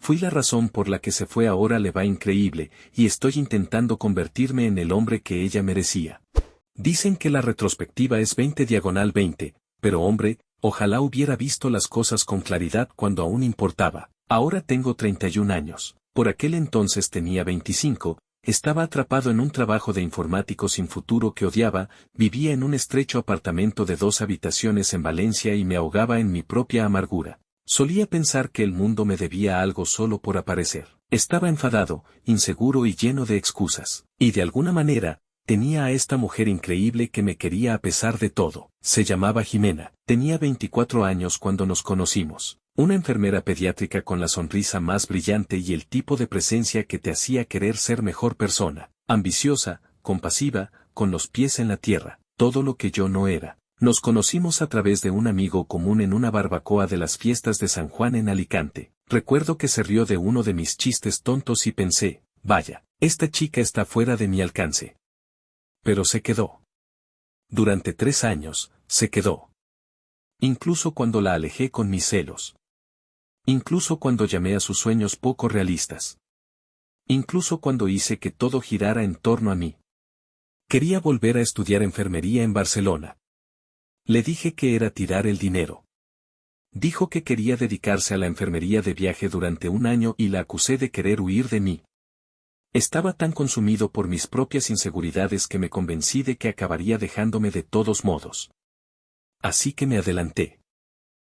Fui la razón por la que se fue. Ahora le va increíble, y estoy intentando convertirme en el hombre que ella merecía. Dicen que la retrospectiva es 20/20, pero hombre, ojalá hubiera visto las cosas con claridad cuando aún importaba. Ahora tengo 31 años. Por aquel entonces tenía 25, estaba atrapado en un trabajo de informático sin futuro que odiaba, vivía en un estrecho apartamento de 2 habitaciones en Valencia y me ahogaba en mi propia amargura. Solía pensar que el mundo me debía algo solo por aparecer. Estaba enfadado, inseguro y lleno de excusas. Y de alguna manera, tenía a esta mujer increíble que me quería a pesar de todo. Se llamaba Jimena. Tenía 24 años cuando nos conocimos. Una enfermera pediátrica con la sonrisa más brillante y el tipo de presencia que te hacía querer ser mejor persona. Ambiciosa, compasiva, con los pies en la tierra. Todo lo que yo no era. Nos conocimos a través de un amigo común en una barbacoa de las fiestas de San Juan en Alicante. Recuerdo que se rió de uno de mis chistes tontos y pensé, vaya, esta chica está fuera de mi alcance. Pero se quedó. Durante 3 años, se quedó. Incluso cuando la alejé con mis celos. Incluso cuando llamé a sus sueños poco realistas. Incluso cuando hice que todo girara en torno a mí. Quería volver a estudiar enfermería en Barcelona. Le dije que era tirar el dinero. Dijo que quería dedicarse a la enfermería de viaje durante 1 año y la acusé de querer huir de mí. Estaba tan consumido por mis propias inseguridades que me convencí de que acabaría dejándome de todos modos. Así que me adelanté.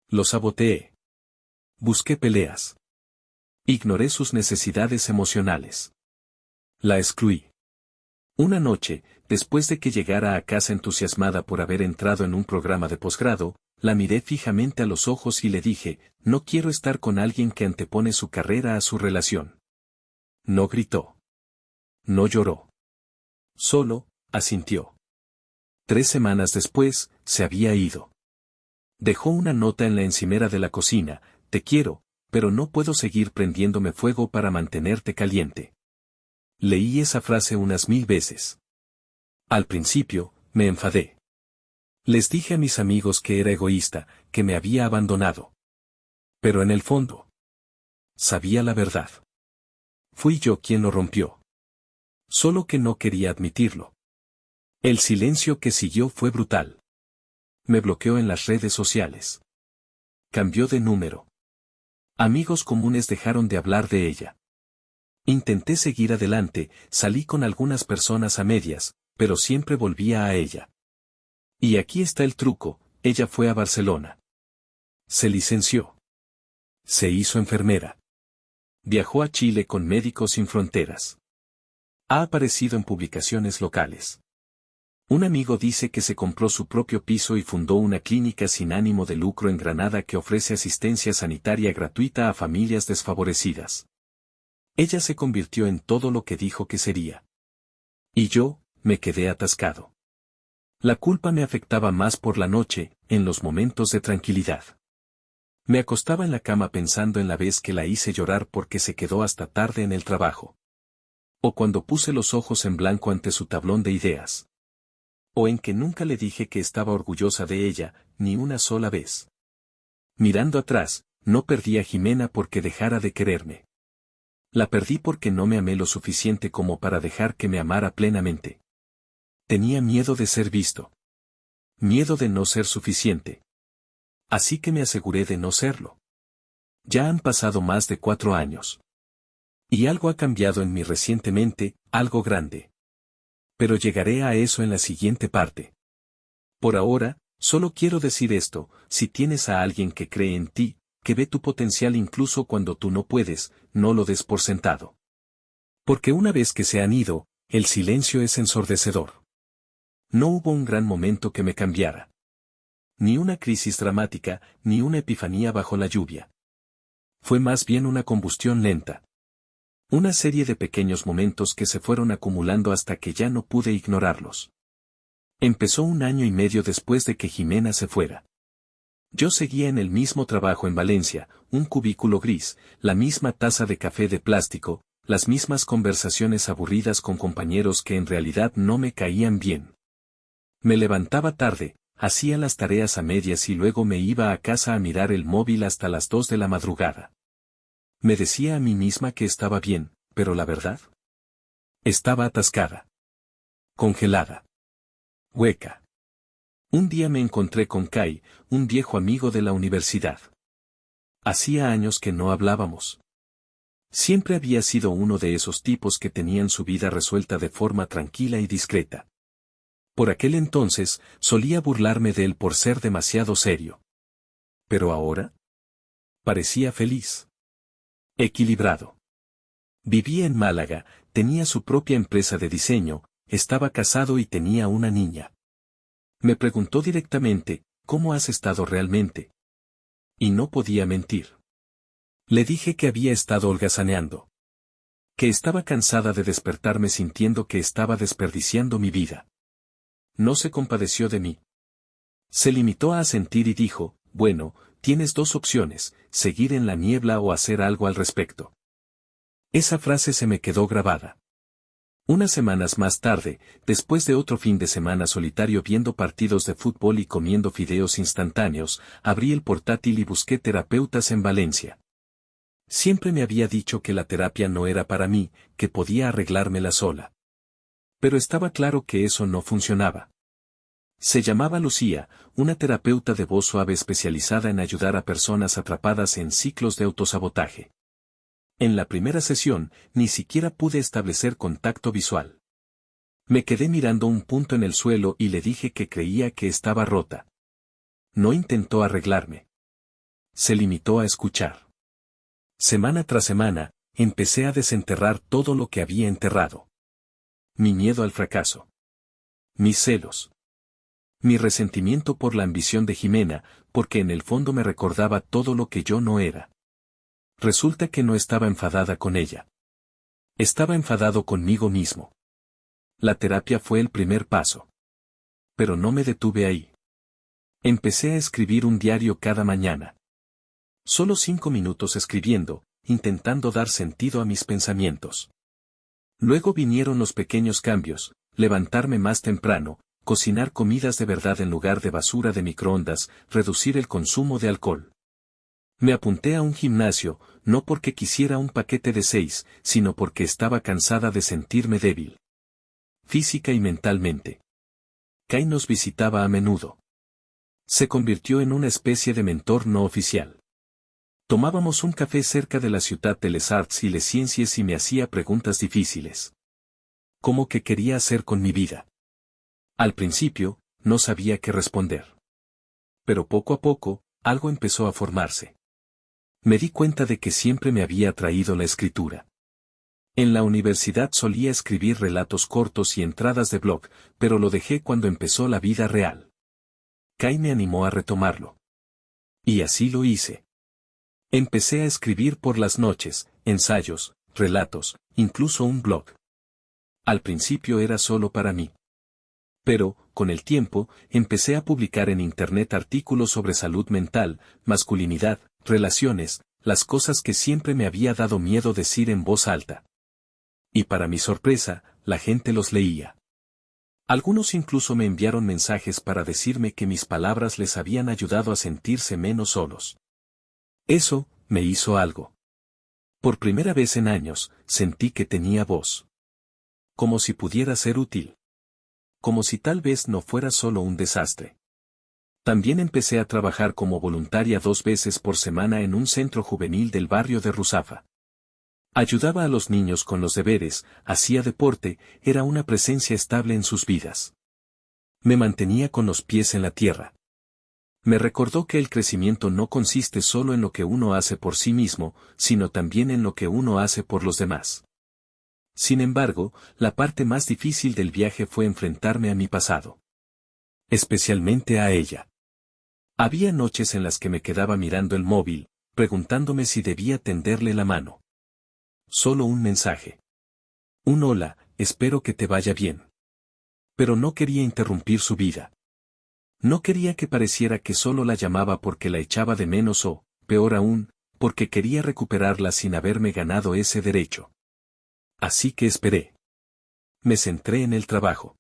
Lo saboteé. Busqué peleas. Ignoré sus necesidades emocionales. La excluí. Una noche, después de que llegara a casa entusiasmada por haber entrado en un programa de posgrado, la miré fijamente a los ojos y le dije, no quiero estar con alguien que antepone su carrera a su relación. No gritó. No lloró. Solo, asintió. 3 semanas después, se había ido. Dejó una nota en la encimera de la cocina, te quiero, pero no puedo seguir prendiéndome fuego para mantenerte caliente. Leí esa frase unas 1000 veces. Al principio, me enfadé. Les dije a mis amigos que era egoísta, que me había abandonado. Pero en el fondo, sabía la verdad. Fui yo quien lo rompió. Solo que no quería admitirlo. El silencio que siguió fue brutal. Me bloqueó en las redes sociales. Cambió de número. Amigos comunes dejaron de hablar de ella. Intenté seguir adelante, salí con algunas personas a medias, pero siempre volvía a ella. Y aquí está el truco, ella fue a Barcelona. Se licenció. Se hizo enfermera. Viajó a Chile con Médicos Sin Fronteras. Ha aparecido en publicaciones locales. Un amigo dice que se compró su propio piso y fundó una clínica sin ánimo de lucro en Granada que ofrece asistencia sanitaria gratuita a familias desfavorecidas. Ella se convirtió en todo lo que dijo que sería. Y yo, me quedé atascado. La culpa me afectaba más por la noche, en los momentos de tranquilidad. Me acostaba en la cama pensando en la vez que la hice llorar porque se quedó hasta tarde en el trabajo. O cuando puse los ojos en blanco ante su tablón de ideas. O en que nunca le dije que estaba orgullosa de ella, ni una sola vez. Mirando atrás, no perdí a Jimena porque dejara de quererme. La perdí porque no me amé lo suficiente como para dejar que me amara plenamente. Tenía miedo de ser visto. Miedo de no ser suficiente. Así que me aseguré de no serlo. Ya han pasado más de 4 años. Y algo ha cambiado en mí recientemente, algo grande. Pero llegaré a eso en la siguiente parte. Por ahora, solo quiero decir esto, si tienes a alguien que cree en ti, que ve tu potencial incluso cuando tú no puedes, no lo des por sentado. Porque una vez que se han ido, el silencio es ensordecedor. No hubo un gran momento que me cambiara. Ni una crisis dramática, ni una epifanía bajo la lluvia. Fue más bien una combustión lenta. Una serie de pequeños momentos que se fueron acumulando hasta que ya no pude ignorarlos. Empezó 1 año y medio después de que Jimena se fuera. Yo seguía en el mismo trabajo en Valencia, un cubículo gris, la misma taza de café de plástico, las mismas conversaciones aburridas con compañeros que en realidad no me caían bien. Me levantaba tarde, hacía las tareas a medias y luego me iba a casa a mirar el móvil hasta las 2 de la madrugada. Me decía a mí misma que estaba bien, pero la verdad, estaba atascada, congelada, hueca. Un día me encontré con Kai, un viejo amigo de la universidad. Hacía años que no hablábamos. Siempre había sido uno de esos tipos que tenían su vida resuelta de forma tranquila y discreta. Por aquel entonces, solía burlarme de él por ser demasiado serio. Pero ahora, parecía feliz. Equilibrado. Vivía en Málaga, tenía su propia empresa de diseño, estaba casado y tenía una niña. Me preguntó directamente, ¿cómo has estado realmente? Y no podía mentir. Le dije que había estado holgazaneando. Que estaba cansada de despertarme sintiendo que estaba desperdiciando mi vida. No se compadeció de mí. Se limitó a asentir y dijo, bueno, tienes dos opciones, seguir en la niebla o hacer algo al respecto. Esa frase se me quedó grabada. Unas semanas más tarde, después de otro fin de semana solitario viendo partidos de fútbol y comiendo fideos instantáneos, abrí el portátil y busqué terapeutas en Valencia. Siempre me había dicho que la terapia no era para mí, que podía arreglármela sola. Pero estaba claro que eso no funcionaba. Se llamaba Lucía, una terapeuta de voz suave especializada en ayudar a personas atrapadas en ciclos de autosabotaje. En la primera sesión, ni siquiera pude establecer contacto visual. Me quedé mirando un punto en el suelo y le dije que creía que estaba rota. No intentó arreglarme. Se limitó a escuchar. Semana tras semana, empecé a desenterrar todo lo que había enterrado. Mi miedo al fracaso. Mis celos. Mi resentimiento por la ambición de Jimena, porque en el fondo me recordaba todo lo que yo no era. Resulta que no estaba enfadada con ella. Estaba enfadado conmigo mismo. La terapia fue el primer paso. Pero no me detuve ahí. Empecé a escribir un diario cada mañana. Solo 5 minutos escribiendo, intentando dar sentido a mis pensamientos. Luego vinieron los pequeños cambios, levantarme más temprano, cocinar comidas de verdad en lugar de basura de microondas, reducir el consumo de alcohol. Me apunté a un gimnasio, no porque quisiera un paquete de 6, sino porque estaba cansada de sentirme débil. Física y mentalmente. Kai nos visitaba a menudo. Se convirtió en una especie de mentor no oficial. Tomábamos un café cerca de la ciudad de Les Arts y Les Sciences y me hacía preguntas difíciles. ¿Cómo que quería hacer con mi vida? Al principio, no sabía qué responder. Pero poco a poco, algo empezó a formarse. Me di cuenta de que siempre me había atraído la escritura. En la universidad solía escribir relatos cortos y entradas de blog, pero lo dejé cuando empezó la vida real. Kai me animó a retomarlo. Y así lo hice. Empecé a escribir por las noches, ensayos, relatos, incluso un blog. Al principio era solo para mí. Pero, con el tiempo, empecé a publicar en internet artículos sobre salud mental, masculinidad, relaciones, las cosas que siempre me había dado miedo decir en voz alta. Y para mi sorpresa, la gente los leía. Algunos incluso me enviaron mensajes para decirme que mis palabras les habían ayudado a sentirse menos solos. Eso, me hizo algo. Por primera vez en años, sentí que tenía voz. Como si pudiera ser útil. Como si tal vez no fuera solo un desastre. También empecé a trabajar como voluntaria 2 veces por semana en un centro juvenil del barrio de Ruzafa. Ayudaba a los niños con los deberes, hacía deporte, era una presencia estable en sus vidas. Me mantenía con los pies en la tierra. Me recordó que el crecimiento no consiste solo en lo que uno hace por sí mismo, sino también en lo que uno hace por los demás. Sin embargo, la parte más difícil del viaje fue enfrentarme a mi pasado. Especialmente a ella. Había noches en las que me quedaba mirando el móvil, preguntándome si debía tenderle la mano. Solo un mensaje. Un hola, espero que te vaya bien. Pero no quería interrumpir su vida. No quería que pareciera que solo la llamaba porque la echaba de menos o, peor aún, porque quería recuperarla sin haberme ganado ese derecho. Así que esperé. Me centré en el trabajo.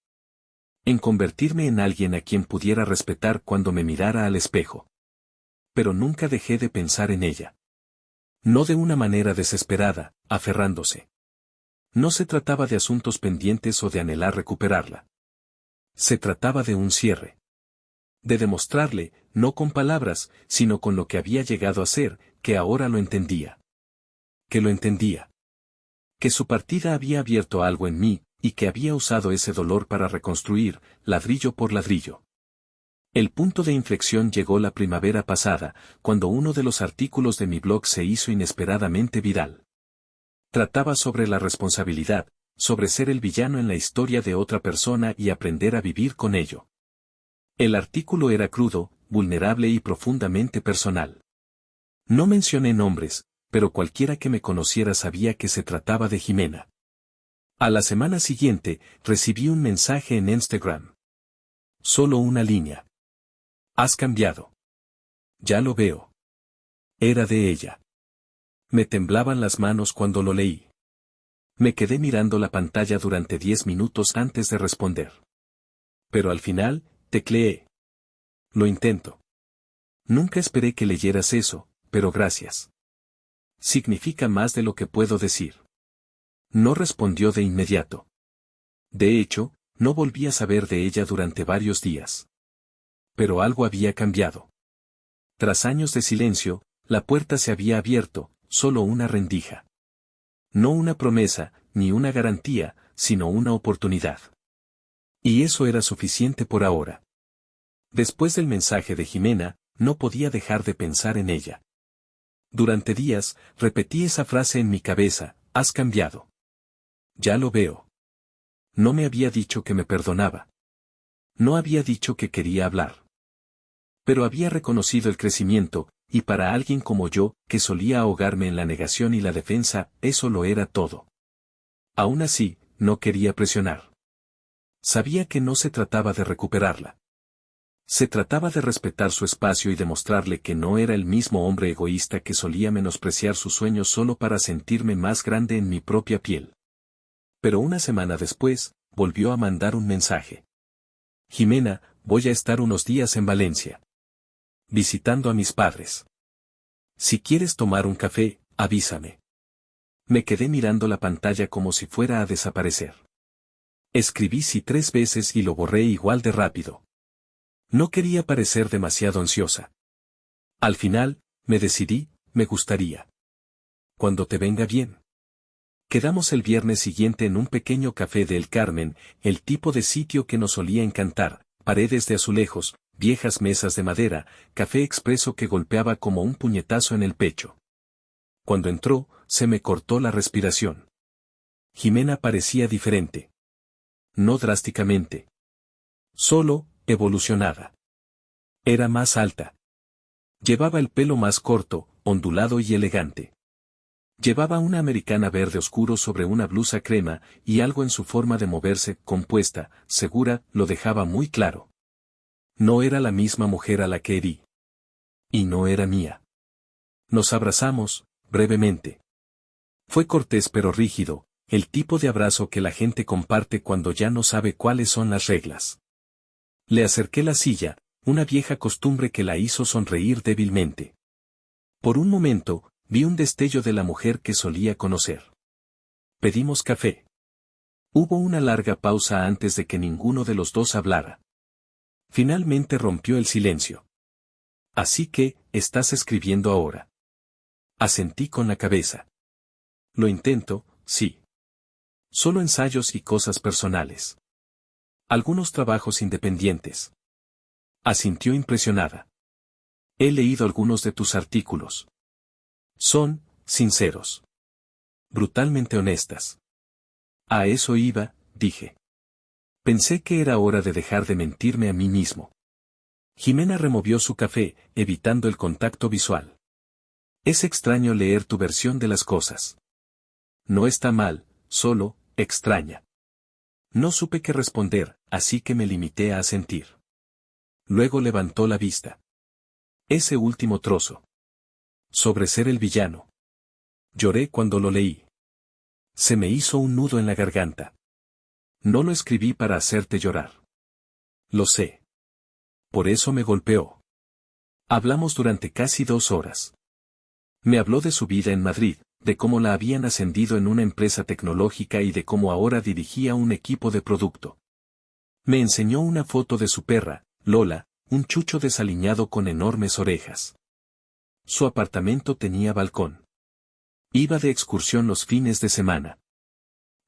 En convertirme en alguien a quien pudiera respetar cuando me mirara al espejo. Pero nunca dejé de pensar en ella. No de una manera desesperada, aferrándose. No se trataba de asuntos pendientes o de anhelar recuperarla. Se trataba de un cierre. De demostrarle, no con palabras, sino con lo que había llegado a ser, que ahora lo entendía. Que lo entendía. Que su partida había abierto algo en mí, y que había usado ese dolor para reconstruir, ladrillo por ladrillo. El punto de inflexión llegó la primavera pasada, cuando uno de los artículos de mi blog se hizo inesperadamente viral. Trataba sobre la responsabilidad, sobre ser el villano en la historia de otra persona y aprender a vivir con ello. El artículo era crudo, vulnerable y profundamente personal. No mencioné nombres, pero cualquiera que me conociera sabía que se trataba de Jimena. A la semana siguiente, recibí un mensaje en Instagram. Solo una línea. Has cambiado. Ya lo veo. Era de ella. Me temblaban las manos cuando lo leí. Me quedé mirando la pantalla durante 10 minutos antes de responder. Pero al final, tecleé. Lo intento. Nunca esperé que leyeras eso, pero gracias. Significa más de lo que puedo decir. No respondió de inmediato. De hecho, no volví a saber de ella durante varios días. Pero algo había cambiado. Tras años de silencio, la puerta se había abierto, solo una rendija. No una promesa, ni una garantía, sino una oportunidad. Y eso era suficiente por ahora. Después del mensaje de Jimena, no podía dejar de pensar en ella. Durante días, repetí esa frase en mi cabeza, has cambiado. Ya lo veo. No me había dicho que me perdonaba. No había dicho que quería hablar. Pero había reconocido el crecimiento, y para alguien como yo, que solía ahogarme en la negación y la defensa, eso lo era todo. Aún así, no quería presionar. Sabía que no se trataba de recuperarla. Se trataba de respetar su espacio y demostrarle que no era el mismo hombre egoísta que solía menospreciar sus sueños solo para sentirme más grande en mi propia piel. Pero una semana después, volvió a mandar un mensaje. Jimena, voy a estar unos días en Valencia. Visitando a mis padres. Si quieres tomar un café, avísame. Me quedé mirando la pantalla como si fuera a desaparecer. Escribí sí 3 veces y lo borré igual de rápido. No quería parecer demasiado ansiosa. Al final, me decidí, me gustaría. Cuando te venga bien. Quedamos el viernes siguiente en un pequeño café de El Carmen, el tipo de sitio que nos solía encantar, paredes de azulejos, viejas mesas de madera, café expreso que golpeaba como un puñetazo en el pecho. Cuando entró, se me cortó la respiración. Jimena parecía diferente. No drásticamente. Solo, evolucionada. Era más alta. Llevaba el pelo más corto, ondulado y elegante. Llevaba una americana verde oscuro sobre una blusa crema, y algo en su forma de moverse, compuesta, segura, lo dejaba muy claro. No era la misma mujer a la que herí. Y no era mía. Nos abrazamos, brevemente. Fue cortés pero rígido, el tipo de abrazo que la gente comparte cuando ya no sabe cuáles son las reglas. Le acerqué la silla, una vieja costumbre que la hizo sonreír débilmente. Por un momento, vi un destello de la mujer que solía conocer. Pedimos café. Hubo una larga pausa antes de que ninguno de los dos hablara. Finalmente rompió el silencio. Así que, ¿estás escribiendo ahora? Asentí con la cabeza. Lo intento, sí. Solo ensayos y cosas personales. Algunos trabajos independientes. Asintió impresionada. He leído algunos de tus artículos. Son, sinceros. Brutalmente honestas. A eso iba, dije. Pensé que era hora de dejar de mentirme a mí mismo. Jimena removió su café, evitando el contacto visual. Es extraño leer tu versión de las cosas. No está mal, solo, extraña. No supe qué responder, así que me limité a asentir. Luego levantó la vista. Ese último trozo. Sobre ser el villano. Lloré cuando lo leí. Se me hizo un nudo en la garganta. No lo escribí para hacerte llorar. Lo sé. Por eso me golpeó. Hablamos durante casi 2 horas. Me habló de su vida en Madrid, de cómo la habían ascendido en una empresa tecnológica y de cómo ahora dirigía un equipo de producto. Me enseñó una foto de su perra, Lola, un chucho desaliñado con enormes orejas. Su apartamento tenía balcón. Iba de excursión los fines de semana.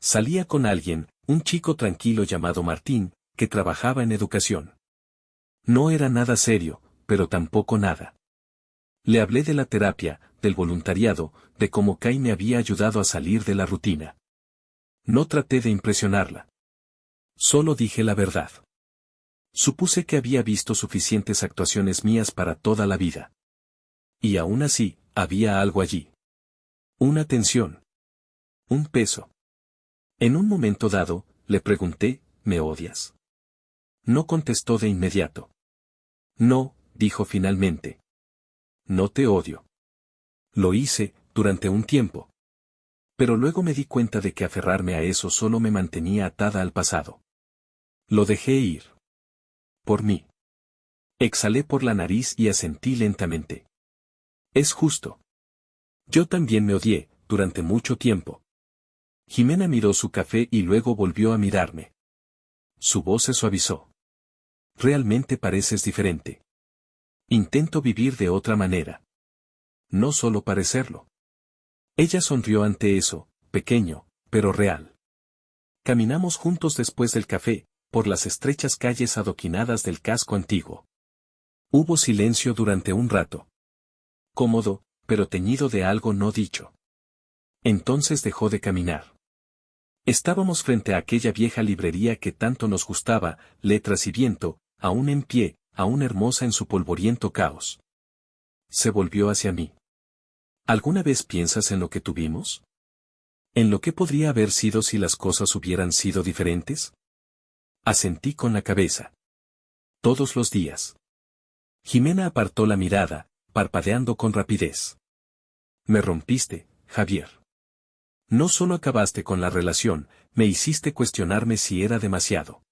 Salía con alguien, un chico tranquilo llamado Martín, que trabajaba en educación. No era nada serio, pero tampoco nada. Le hablé de la terapia, del voluntariado, de cómo Kai me había ayudado a salir de la rutina. No traté de impresionarla. Solo dije la verdad. Supuse que había visto suficientes actuaciones mías para toda la vida. Y aún así, había algo allí. Una tensión. Un peso. En un momento dado, le pregunté, ¿me odias? No contestó de inmediato. No, dijo finalmente. No te odio. Lo hice, durante un tiempo. Pero luego me di cuenta de que aferrarme a eso solo me mantenía atada al pasado. Lo dejé ir. Por mí. Exhalé por la nariz y asentí lentamente. Es justo. Yo también me odié, durante mucho tiempo. Jimena miró su café y luego volvió a mirarme. Su voz se suavizó. Realmente pareces diferente. Intento vivir de otra manera. No solo parecerlo. Ella sonrió ante eso, pequeño, pero real. Caminamos juntos después del café, por las estrechas calles adoquinadas del casco antiguo. Hubo silencio durante un rato. Cómodo, pero teñido de algo no dicho. Entonces dejó de caminar. Estábamos frente a aquella vieja librería que tanto nos gustaba, Letras y Viento, aún en pie, aún hermosa en su polvoriento caos. Se volvió hacia mí. ¿Alguna vez piensas en lo que tuvimos? ¿En lo que podría haber sido si las cosas hubieran sido diferentes? Asentí con la cabeza. Todos los días. Jimena apartó la mirada, parpadeando con rapidez. Me rompiste, Javier. No solo acabaste con la relación, me hiciste cuestionarme si era demasiado.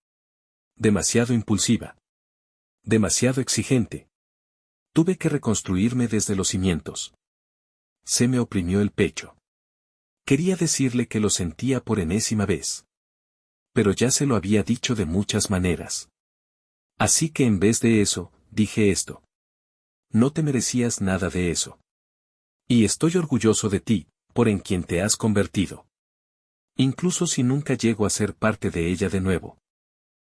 Demasiado impulsiva. Demasiado exigente. Tuve que reconstruirme desde los cimientos. Se me oprimió el pecho. Quería decirle que lo sentía por enésima vez. Pero ya se lo había dicho de muchas maneras. Así que en vez de eso, dije esto. No te merecías nada de eso. Y estoy orgulloso de ti, por en quien te has convertido. Incluso si nunca llego a ser parte de ella de nuevo.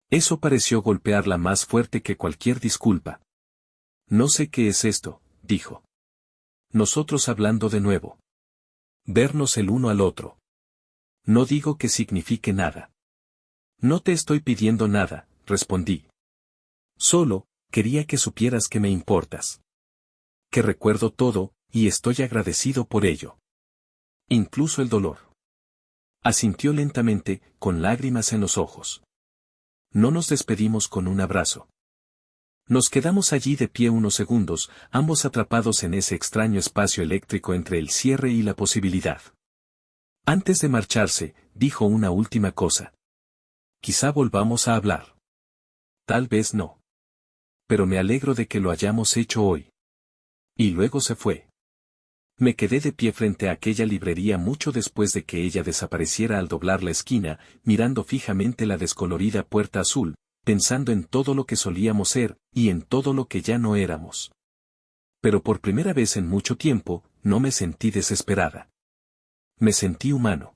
Eso pareció golpearla más fuerte que cualquier disculpa. No sé qué es esto, dijo. Nosotros hablando de nuevo. Vernos el uno al otro. No digo que signifique nada. No te estoy pidiendo nada, respondí. Solo, quería que supieras que me importas. Que recuerdo todo, y estoy agradecido por ello. Incluso el dolor. Asintió lentamente, con lágrimas en los ojos. No nos despedimos con un abrazo. Nos quedamos allí de pie unos segundos, ambos atrapados en ese extraño espacio eléctrico entre el cierre y la posibilidad. Antes de marcharse, dijo una última cosa. Quizá volvamos a hablar. Tal vez no. Pero me alegro de que lo hayamos hecho hoy. Y luego se fue. Me quedé de pie frente a aquella librería mucho después de que ella desapareciera al doblar la esquina, mirando fijamente la descolorida puerta azul, pensando en todo lo que solíamos ser, y en todo lo que ya no éramos. Pero por primera vez en mucho tiempo, no me sentí desesperada. Me sentí humano.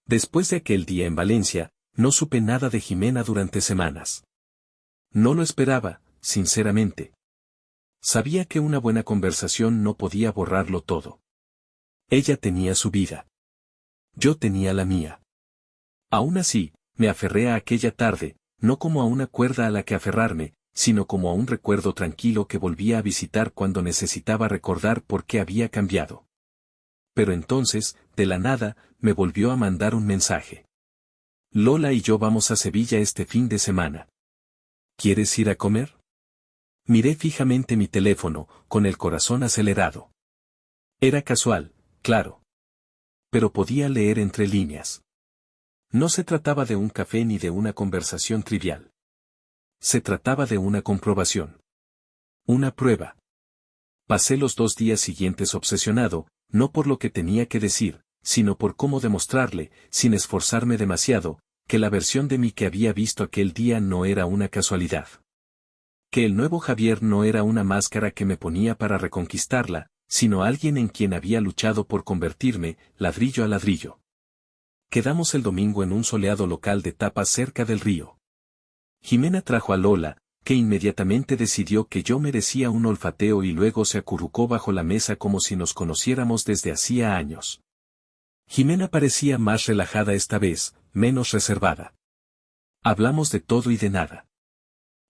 Después de aquel día en Valencia, no supe nada de Jimena durante semanas. No lo esperaba, sinceramente. Sabía que una buena conversación no podía borrarlo todo. Ella tenía su vida. Yo tenía la mía. Aún así, me aferré a aquella tarde, no como a una cuerda a la que aferrarme, sino como a un recuerdo tranquilo que volvía a visitar cuando necesitaba recordar por qué había cambiado. Pero entonces, de la nada, me volvió a mandar un mensaje. Lola y yo vamos a Sevilla este fin de semana. ¿Quieres ir a comer? Miré fijamente mi teléfono, con el corazón acelerado. Era casual, claro. Pero podía leer entre líneas. No se trataba de un café ni de una conversación trivial. Se trataba de una comprobación. Una prueba. Pasé los 2 días siguientes obsesionado, no por lo que tenía que decir, sino por cómo demostrarle, sin esforzarme demasiado, que la versión de mí que había visto aquel día no era una casualidad. Que el nuevo Javier no era una máscara que me ponía para reconquistarla, sino alguien en quien había luchado por convertirme, ladrillo a ladrillo. Quedamos el domingo en un soleado local de tapas cerca del río. Jimena trajo a Lola, que inmediatamente decidió que yo merecía un olfateo y luego se acurrucó bajo la mesa como si nos conociéramos desde hacía años. Jimena parecía más relajada esta vez, menos reservada. Hablamos de todo y de nada.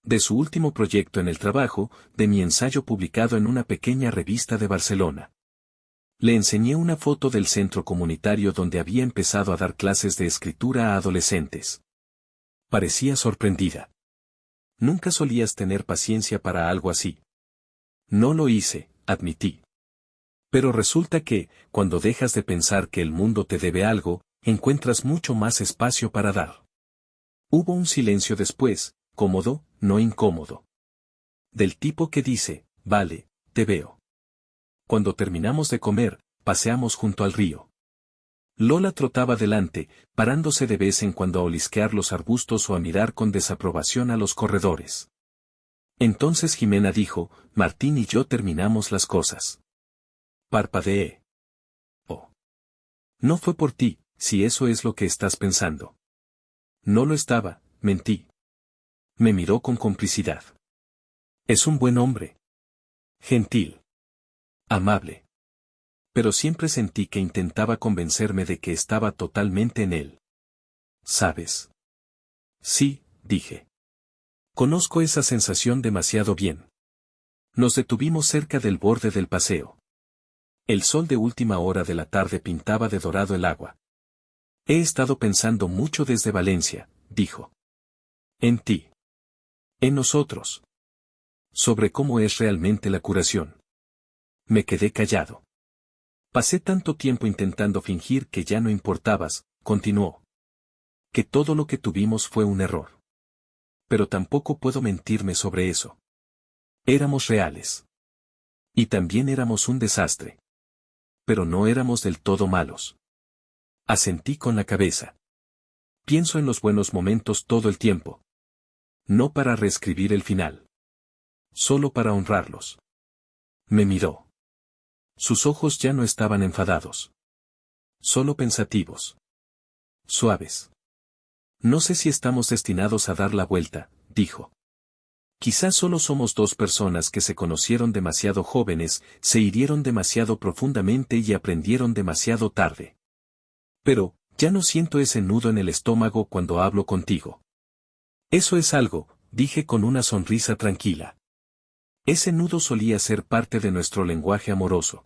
De su último proyecto en el trabajo, de mi ensayo publicado en una pequeña revista de Barcelona. Le enseñé una foto del centro comunitario donde había empezado a dar clases de escritura a adolescentes. Parecía sorprendida. Nunca solías tener paciencia para algo así. No lo hice, admití. Pero resulta que, cuando dejas de pensar que el mundo te debe algo, encuentras mucho más espacio para dar. Hubo un silencio después, cómodo, no incómodo. Del tipo que dice, vale, te veo. Cuando terminamos de comer, paseamos junto al río. Lola trotaba delante, parándose de vez en cuando a olisquear los arbustos o a mirar con desaprobación a los corredores. Entonces Jimena dijo, Martín y yo terminamos las cosas. Parpadeé. Oh. No fue por ti, si eso es lo que estás pensando. No lo estaba, mentí. Me miró con complicidad. Es un buen hombre. Gentil. Amable. Pero siempre sentí que intentaba convencerme de que estaba totalmente en él. ¿Sabes? Sí, dije. Conozco esa sensación demasiado bien. Nos detuvimos cerca del borde del paseo. El sol de última hora de la tarde pintaba de dorado el agua. He estado pensando mucho desde Valencia, dijo. En ti. En nosotros. Sobre cómo es realmente la curación. Me quedé callado. Pasé tanto tiempo intentando fingir que ya no importabas, continuó. Que todo lo que tuvimos fue un error. Pero tampoco puedo mentirme sobre eso. Éramos reales. Y también éramos un desastre. Pero no éramos del todo malos. Asentí con la cabeza. Pienso en los buenos momentos todo el tiempo. No para reescribir el final. Solo para honrarlos. Me miró. Sus ojos ya no estaban enfadados. Solo pensativos. Suaves. No sé si estamos destinados a dar la vuelta, dijo. Quizás solo somos dos personas que se conocieron demasiado jóvenes, se hirieron demasiado profundamente y aprendieron demasiado tarde. Pero, ya no siento ese nudo en el estómago cuando hablo contigo. Eso es algo, dije con una sonrisa tranquila. Ese nudo solía ser parte de nuestro lenguaje amoroso.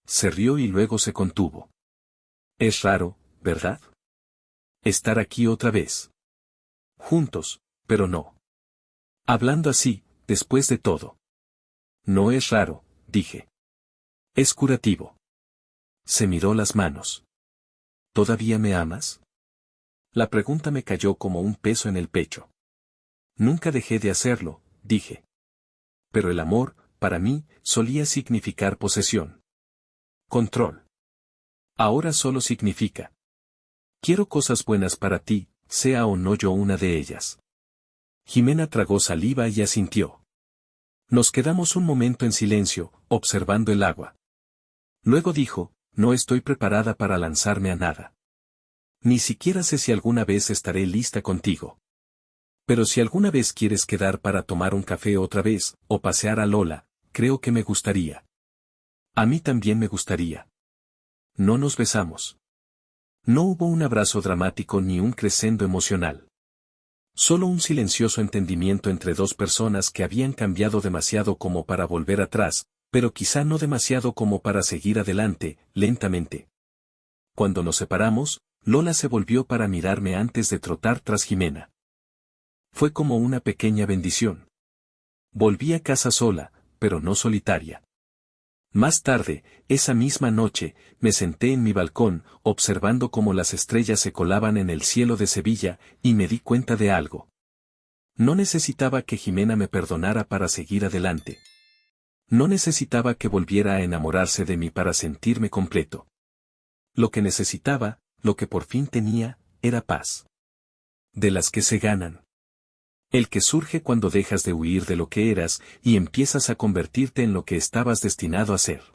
Se rió y luego se contuvo. Es raro, ¿verdad? Estar aquí otra vez. Juntos, pero no. Hablando así, después de todo. No es raro, dije. Es curativo. Se miró las manos. ¿Todavía me amas? La pregunta me cayó como un peso en el pecho. Nunca dejé de hacerlo, dije. Pero el amor, para mí, solía significar posesión. Control. Ahora solo significa. Quiero cosas buenas para ti, sea o no yo una de ellas. Jimena tragó saliva y asintió. Nos quedamos un momento en silencio, observando el agua. Luego dijo, no estoy preparada para lanzarme a nada. Ni siquiera sé si alguna vez estaré lista contigo. Pero si alguna vez quieres quedar para tomar un café otra vez, o pasear a Lola, creo que me gustaría. A mí también me gustaría. No nos besamos. No hubo un abrazo dramático ni un crescendo emocional. Solo un silencioso entendimiento entre dos personas que habían cambiado demasiado como para volver atrás, pero quizá no demasiado como para seguir adelante, lentamente. Cuando nos separamos, Lola se volvió para mirarme antes de trotar tras Jimena. Fue como una pequeña bendición. Volví a casa sola, pero no solitaria. Más tarde, esa misma noche, me senté en mi balcón, observando cómo las estrellas se colaban en el cielo de Sevilla, y me di cuenta de algo. No necesitaba que Jimena me perdonara para seguir adelante. No necesitaba que volviera a enamorarse de mí para sentirme completo. Lo que necesitaba, lo que por fin tenía, era paz. De las que se ganan. El que surge cuando dejas de huir de lo que eras y empiezas a convertirte en lo que estabas destinado a ser.